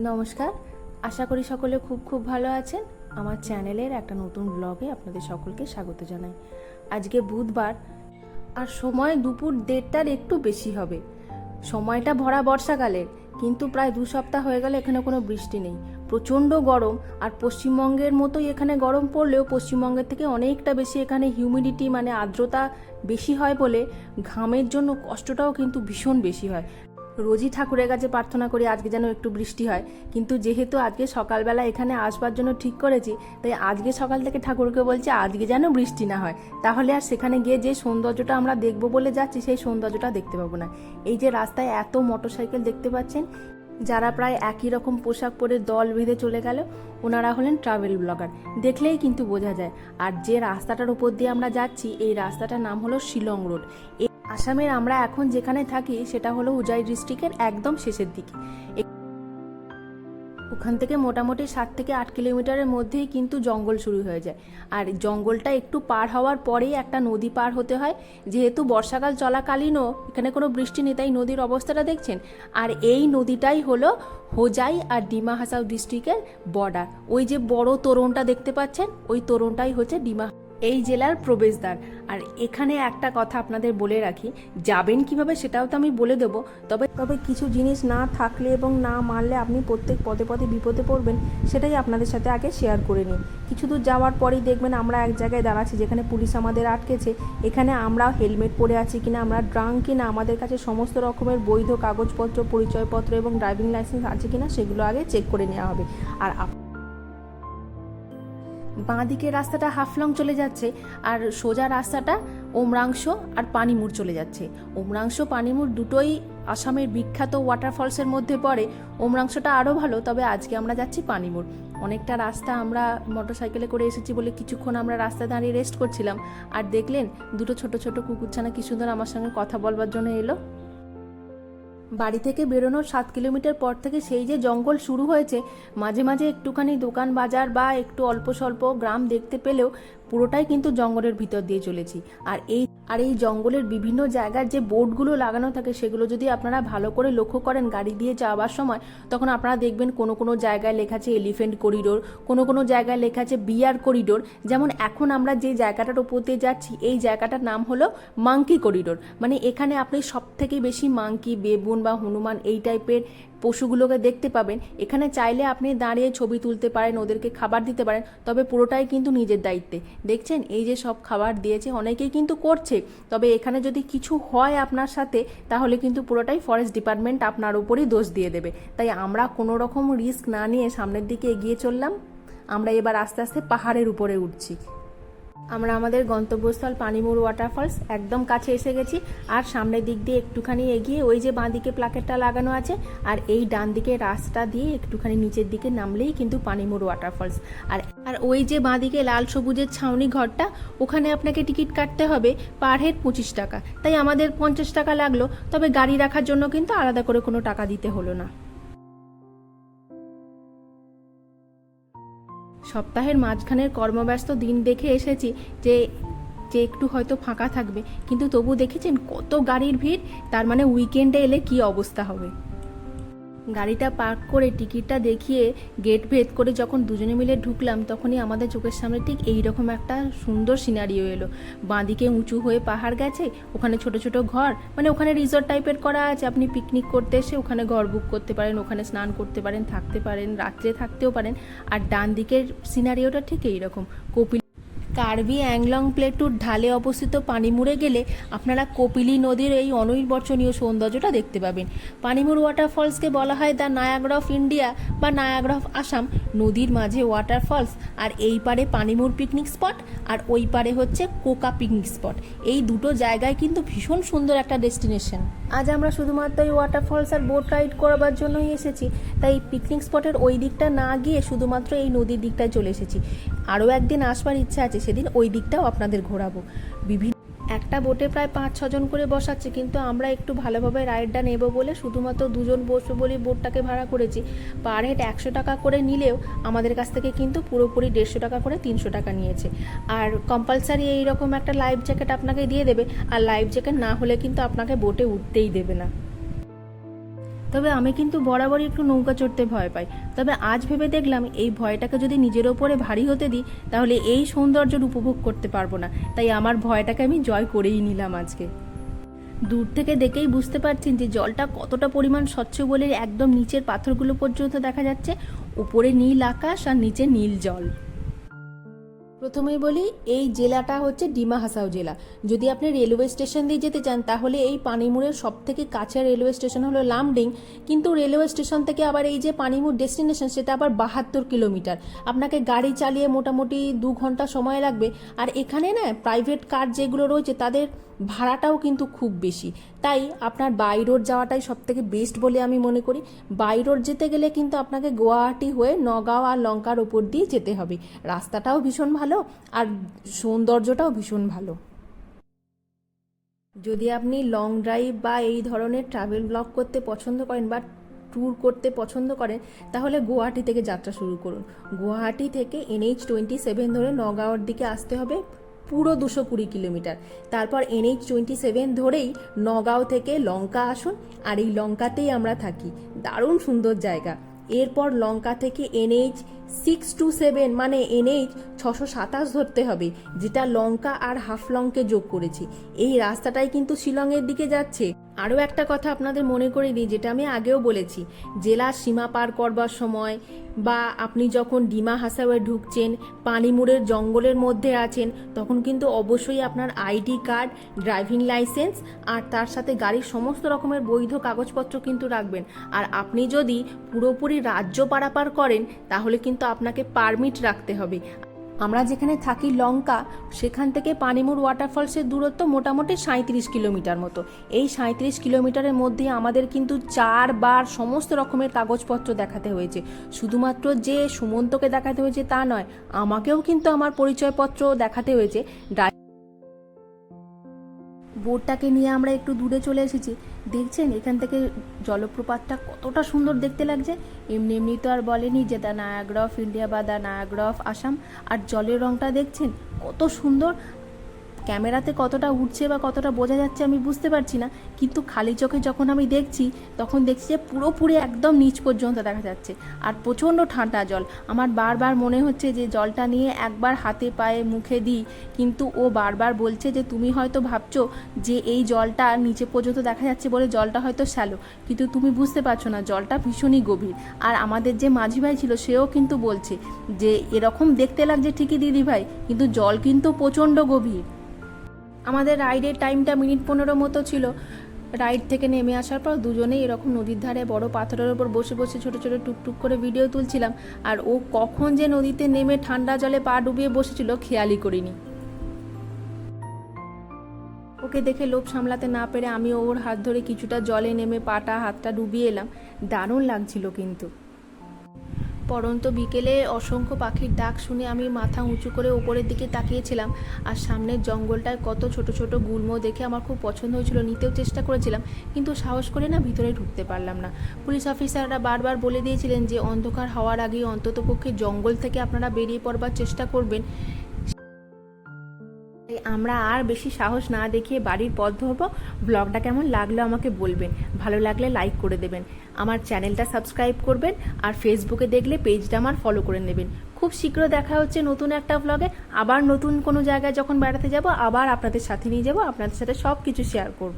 নমস্কার, আশা করি সকলে খুব ভালো আছেন। আমার চ্যানেলের একটা নতুন ব্লগে আপনাদের সকলকে স্বাগত জানাই। আজকে বুধবার আর সময় দুপুর 1:30টার একটু বেশি হবে। সময়টা ভরা বর্ষাকালের, কিন্তু প্রায় 2 সপ্তাহ হয়ে গেল এখানে কোনো বৃষ্টি নেই। প্রচণ্ড গরম, আর পশ্চিমবঙ্গের মতোই এখানে গরম পড়লেও পশ্চিমবঙ্গের থেকে অনেকটা বেশি এখানে হিউমিডিটি মানে আর্দ্রতা বেশি হয় বলে ঘামের জন্য কষ্টটাও কিন্তু ভীষণ বেশি হয়। রোজই ঠাকুরের কাছে প্রার্থনা করি আজকে যেন একটু বৃষ্টি হয়, কিন্তু যেহেতু আজকে সকালবেলা এখানে আসবার জন্য ঠিক করেছি, তাই আজকে সকাল থেকে ঠাকুরকে বলছি আজকে যেন বৃষ্টি না হয়, তাহলে আর সেখানে গিয়ে যে সৌন্দর্যটা আমরা দেখবো বলে যাচ্ছি সেই সৌন্দর্যটা দেখতে পাবো না। এই যে রাস্তায় এত মোটরসাইকেল দেখতে পাচ্ছেন, যারা প্রায় একই রকম পোশাক পরে দল বেঁধে চলে গেল, ওনারা হলেন ট্রাভেল ব্লগার, দেখলেই কিন্তু বোঝা যায়। আর যে রাস্তাটার উপর দিয়ে আমরা যাচ্ছি, এই রাস্তাটার নাম হলো শিলং রোড। আসামের আমরা এখন যেখানে থাকি সেটা হলো হুজাই ডিস্ট্রিক্টের একদম শেষের দিকে। ওখান থেকে মোটামুটি 7 থেকে 8 কিলোমিটারের মধ্যেই কিন্তু জঙ্গল শুরু হয়ে যায়। আর জঙ্গলটা একটু পার হওয়ার পরেই একটা নদী পার হতে হয়। যেহেতু বর্ষাকাল চলাকালীনও এখানে কোনো বৃষ্টি নেই, তাই নদীর অবস্থাটা দেখছেন। আর এই নদীটাই হলো হোজাই আর ডিমা হাসাও ডিস্ট্রিক্টের বর্ডার। ওই যে বড় তোরণটা দেখতে পাচ্ছেন, ওই তোরণটাই হচ্ছে ডিমা এই জেলার প্রবেশদ্বার। আর এখানে একটা কথা আপনাদের বলে রাখি, যাবেন কিভাবে সেটাও তো আমি বলে দেবো, তবে কিছু জিনিস না থাকলে এবং না মানলে আপনি প্রত্যেক পদে পদে বিপদে পড়বেন, সেটাই আপনাদের সাথে আগে শেয়ার করে নিন। কিছু দূর যাওয়ার পরেই দেখবেন আমরা এক জায়গায় দাঁড়াচ্ছি যেখানে পুলিশ আমাদের আটকেছে। এখানে আমরা হেলমেট পরে আছি কিনা, আমরা ড্রাঙ্ক কিনা, আমাদের কাছে সমস্ত রকমের বৈধ কাগজপত্র, পরিচয়পত্র এবং ড্রাইভিং লাইসেন্স আছে কিনা সেগুলো আগে চেক করে নেওয়া হবে। আর বাঁ দিকের রাস্তাটা হাফলং চলে যাচ্ছে, আর সোজা রাস্তাটা ওমরাংশ আর পানিমুর চলে যাচ্ছে। ওমরাংশ পানিমুর দুটোই আসামের বিখ্যাত ওয়াটারফলসের মধ্যে পড়ে। ওমরাংশটা আরও ভালো, তবে আজকে আমরা যাচ্ছি পানিমুর। অনেকটা রাস্তা আমরা মোটরসাইকেলে করে এসেছি বলে কিছুক্ষণ আমরা রাস্তায় দাঁড়িয়ে রেস্ট করছিলাম। আর দেখলেন দুটো ছোট ছোট কুকুরছানা কি সুন্দর আমার সঙ্গে কথা বলবার জন্য এলো। বাড়ি থেকে বেরোনোর 7 কিলোমিটার পর থেকে সেই যে জঙ্গল শুরু হয়েছে, মাঝে মাঝে একটুখানি দোকান বাজার বা একটু অল্প স্বল্প গ্রাম দেখতে পেলেও পুরোটাই কিন্তু জঙ্গলের ভিতর দিয়ে চলেছি। আর এই জঙ্গলের বিভিন্ন জায়গার যে বোর্ডগুলো লাগানো থাকে, সেগুলো যদি আপনারা ভালো করে লক্ষ্য করেন গাড়ি দিয়ে যাওয়ার সময়, তখন আপনারা দেখবেন কোনো কোনো জায়গায় লেখা আছে এলিফেন্ট করিডোর, কোনো কোনো জায়গায় লেখা আছে বিয়ার করিডোর। যেমন এখন আমরা যে জায়গাটার উপর দিয়ে যাচ্ছি, এই জায়গাটার নাম হলো মাঙ্কি করিডোর। মানে এখানে আপনি সব থেকে বেশি মাঙ্কি, বেবুন বা হনুমান এই টাইপের পশুগুলোকে দেখতে পাবেন। এখানে চাইলে আপনি দাঁড়িয়ে ছবি তুলতে পারেন, ওদেরকে খাবার দিতে পারেন, তবে পুরোটাই কিন্তু নিজের দায়িত্বে। দেখছেন এই যে সব খাবার দিয়েছে, অনেকেই কিন্তু করছে, তবে এখানে যদি কিছু হয় আপনার সাথে, তাহলে কিন্তু পুরোটাই ফরেস্ট ডিপার্টমেন্ট আপনার উপরই দোষ দিয়ে দেবে। তাই আমরা কোনো রকম রিস্ক না নিয়ে সামনের দিকে এগিয়ে চললাম। আমরা এবার আস্তে আস্তে পাহাড়ের উপরে উঠছি। আমরা আমাদের গন্তব্যস্থল পানিমুর ওয়াটারফলস একদম কাছে এসে গেছি। আর সামনের দিক দিয়ে একটুখানি এগিয়ে ওই যে বাঁ দিকে প্লাকেটটা লাগানো আছে, আর এই ডান দিকে রাস্তা দিয়ে একটুখানি নিচের দিকে নামলেই কিন্তু পানিমুর ওয়াটারফলস। আর ওই যে বাঁ দিকে লাল সবুজের ছাউনি ঘরটা, ওখানে আপনাকে টিকিট কাটতে হবে পার হেড 25 টাকা। তাই আমাদের 50 টাকা লাগলো, তবে গাড়ি রাখার জন্য কিন্তু আলাদা করে কোনো টাকা দিতে হলো না। সপ্তাহের মাঝখানের কর্মব্যস্ত দিন দেখে এসেছি যে যে একটু হয়তো ফাঁকা থাকবে, কিন্তু তবু দেখেছেন কত গাড়ির ভিড়। তার মানে উইকেন্ডে এলে কি অবস্থা হবে। গাড়িটা পার্ক করে টিকিটটা দেখিয়ে গেট ভেদ করে যখন দুজনে মিলে ঢুকলাম, তখনই আমাদের চোখের সামনে ঠিক এইরকম একটা সুন্দর সিনারিও এলো। বাঁদিকে উঁচু হয়ে পাহাড় গেছে, ওখানে ছোট ছোট ঘর, মানে ওখানে রিসর্ট টাইপের করা আছে। আপনি পিকনিক করতে এসে ওখানে ঘর বুক করতে পারেন, ওখানে স্নান করতে পারেন, থাকতে পারেন, রাত্রে থাকতেও পারেন। আর ডান দিকের সিনারিওটা ঠিক এইরকম। কার্বি অ্যাংলং প্লেটুর ঢালে অবস্থিত পানিমুরে গেলে আপনারা কপিলী নদীর এই অনির্বচনীয় সৌন্দর্যটা দেখতে পাবেন। পানিমুর ওয়াটারফলসকে বলা হয় দ্য নায়াগ্রা অফ ইন্ডিয়া বা নায়াগ্রা অফ আসাম। নদীর মাঝে ওয়াটারফলস, আর এই পারে পানিমুর পিকনিক স্পট, আর ওই পারে হচ্ছে কোকা পিকনিক স্পট। এই দুটো জায়গায় কিন্তু ভীষণ সুন্দর একটা ডেস্টিনেশন। আজ আমরা শুধুমাত্র এই ওয়াটারফলস আর বোট রাইড করবার জন্যই এসেছি, তাই পিকনিক স্পটের ওই দিকটা না গিয়ে শুধুমাত্র এই নদীর দিকটায় চলে এসেছি। আরও একদিন আসবার ইচ্ছা আছে, সেদিন ওই দিকটাও আপনাদের ঘোরাবো। একটা বোটে প্রায় 5-6 জন করে বসাচ্ছে, কিন্তু আমরা একটু ভালোভাবে রাইডটা নেব বলে শুধুমাত্র 2 জন বসবো বলে বোটটাকে ভাড়া করেছি। পার হেড 100 টাকা করে নিলেও আমাদের কাছ থেকে কিন্তু পুরোপুরি 150 টাকা করে 300 টাকা নিয়েছে। আর কম্পালসারি এইরকম একটা লাইফ জ্যাকেট আপনাকে দিয়ে দেবে, আর লাইফ জ্যাকেট না হলে কিন্তু আপনাকে বোটে উঠতেই দেবে না। তবে আমি কিন্তু বরাবরই একটু নৌকা চড়তে ভয় পাই। তবে আজ ভেবে দেখলাম এই ভয়টাকে যদি নিজের ওপরে ভারী হতে দিই তাহলে এই সৌন্দর্যের উপভোগ করতে পারবো না, তাই আমার ভয়টাকে আমি জয় করেই নিলাম আজকে। দূর থেকে দেখেই বুঝতে পারছেন যে জলটা কতটা পরিমাণ স্বচ্ছ বলে একদম নিচের পাথরগুলো পর্যন্ত দেখা যাচ্ছে, উপরে নীল আকাশ আর নিচে নীল জল। প্রথমেই বলি, এই জেলাটা হচ্ছে ডিমা হাসাও জেলা। যদি আপনি রেলওয়ে স্টেশন দিয়ে যেতে চান তাহলে এই পানিমুরের সব থেকে কাছের রেলওয়ে স্টেশন হলো লামডিং, কিন্তু রেলওয়ে স্টেশন থেকে আবার এই যে পানিমুর ডেস্টিনেশন সেটা আবার 72 কিলোমিটার। আপনাকে গাড়ি চালিয়ে মোটামুটি 2 ঘন্টা সময় লাগবে। আর এখানে না প্রাইভেট কার যেগুলো রয়েছে তাদের ভাড়াটাও কিন্তু খুব বেশি, তাই আপনার বাই রোড যাওয়াটাই সব থেকে বেস্ট বলে আমি মনে করি। বাই রোড যেতে গেলে কিন্তু আপনাকে গুয়াহাটি হয়ে নগাঁও আর লঙ্কার ওপর দিয়ে যেতে হবে। রাস্তাটাও ভীষণ ভালো আর সৌন্দর্যটাও ভীষণ ভালো। যদি আপনি লং ড্রাইভ বা এই ধরনের ট্রাভেল ব্লগ করতে পছন্দ করেন বা ট্যুর করতে পছন্দ করেন তাহলে গুয়াহাটি থেকে যাত্রা শুরু করুন। গুয়াহাটি থেকে NH27 ধরে নগাঁওর দিকে আসতে হবে পুরো 220 কিলোমিটার। তারপর NH27 ধরেই নগাঁও থেকে লঙ্কা আসুন, আর এই লঙ্কাতেই আমরা থাকি, দারুণ সুন্দর জায়গা। এরপর লঙ্কা থেকে NH627 মানে NH627 ধরতে হবে, যেটা লঙ্কা আর হাফলংকে যোগ করেছি। এই রাস্তাটাই কিন্তু শিলংয়ের দিকে যাচ্ছে। আরও একটা কথা আপনাদের মনে করে দিই, যেটা আমি আগেও বলেছি, জেলার সীমা পার করবার সময় বা আপনি যখন ডিমা হাসাওয়ে ঢুকছেন, পানিমুরের জঙ্গলের মধ্যে আছেন, তখন কিন্তু অবশ্যই আপনার আইডি কার্ড, ড্রাইভিং লাইসেন্স আর তার সাথে গাড়ির সমস্ত রকমের বৈধ কাগজপত্র কিন্তু রাখবেন। আর আপনি যদি পুরোপুরি রাজ্য পারাপার করেন তাহলে কিন্তু আপনাকে পারমিট রাখতে হবে। আমরা যেখানে থাকি লঙ্কা, সেখান থেকে পানিমুর ওয়াটারফলসের দূরত্ব মোটামুটি 37 কিলোমিটার মতো। এই 37 কিলোমিটারের মধ্যে আমাদের কিন্তু 4 বার সমস্ত রকমের কাগজপত্র দেখাতে হয়েছে। শুধুমাত্র যে সুমন্তকে দেখাতে হয়েছে তা নয়, আমাকেও কিন্তু আমার পরিচয়পত্র দেখাতে হয়েছে। বোটটাকে নিয়ে আমরা একটু দূরে চলে এসেছি। দেখছেন এখান থেকে জলপ্রপাতটা কতটা সুন্দর দেখতে লাগছে। এমনি এমনি তো আর বলেনি যে দ্য নায়াগ্রা অফ ইন্ডিয়া বা দ্য নায়াগ্রা অফ আসাম। আর জলের রংটা দেখছেন কত সুন্দর। ক্যামেরাতে কতটা উঠছে বা কতটা বোঝা যাচ্ছে আমি বুঝতে পারছি না, কিন্তু খালি চোখে যখন আমি দেখছি তখন দেখছি যে পুরোপুরি একদম নিচ পর্যন্ত দেখা যাচ্ছে। আর প্রচণ্ড ঠান্ডা জল। আমার বারবার মনে হচ্ছে যে জলটা নিয়ে একবার হাতে পায়ে মুখে দিই, কিন্তু ও বারবার বলছে যে তুমি হয়তো ভাবছো যে এই জলটা নিচে পর্যন্ত দেখা যাচ্ছে বলে জলটা হয়তো শ্যালো, কিন্তু তুমি বুঝতে পারছো না জলটা ভীষণই গভীর। আর আমাদের যে মাঝি ভাই ছিল সেও কিন্তু বলছে যে এরকম দেখতে লাগছে ঠিকই দিদি ভাই, কিন্তু জল কিন্তু প্রচণ্ড গভীর। আমাদের রাইডের টাইমটা মিনিট 15 মতো ছিল। রাইড থেকে নেমে আসার পর দুজনেই এরকম নদীর ধারে বড় পাথরের ওপর বসে বসে ছোট ছোট টুকটুক করে ভিডিও তুলছিলাম। আর ও কখন যে নদীতে নেমে ঠান্ডা জলে পা ডুবিয়ে বসেছিল খেয়ালই করিনি। ওকে দেখে লোভ সামলাতে না পেরে আমি ওর হাত ধরে কিছুটা জলে নেমে পাটা হাতটা ডুবিয়ে এলাম। দারুণ লাগছিল কিন্তু। পরন্ত বিকেলে অসংখ্য পাখির ডাক শুনে আমি মাথা উঁচু করে ওপরের দিকে তাকিয়েছিলাম। আর সামনের জঙ্গলটায় কত ছোট ছোট গুল্ম দেখে আমার খুব পছন্দ হয়েছিল, নিতেও চেষ্টা করেছিলাম, কিন্তু সাহস করে না ভিতরে ঢুকতে পারলাম না। পুলিশ অফিসাররা বারবার বলে দিয়েছিলেন যে অন্ধকার হওয়ার আগেই অন্ততপক্ষে জঙ্গল থেকে আপনারা বেরিয়ে পড়বার চেষ্টা করবেন। আমরা আর বেশি সাহস না দেখিয়ে বাড়ির পথ ধরবো। ব্লগটা কেমন লাগলো আমাকে বলবেন, ভালো লাগলে লাইক করে দেবেন, আমার চ্যানেলটা সাবস্ক্রাইব করবেন, আর ফেসবুকে দেখলে পেজটা আমার ফলো করে নেবেন। খুব শীঘ্র দেখা হচ্ছে নতুন একটা ব্লগে। আবার নতুন কোনো জায়গায় যখন বেড়াতে যাব আবার আপনাদের সাথে নিয়ে যাব, আপনাদের সাথে সব কিছু শেয়ার করব।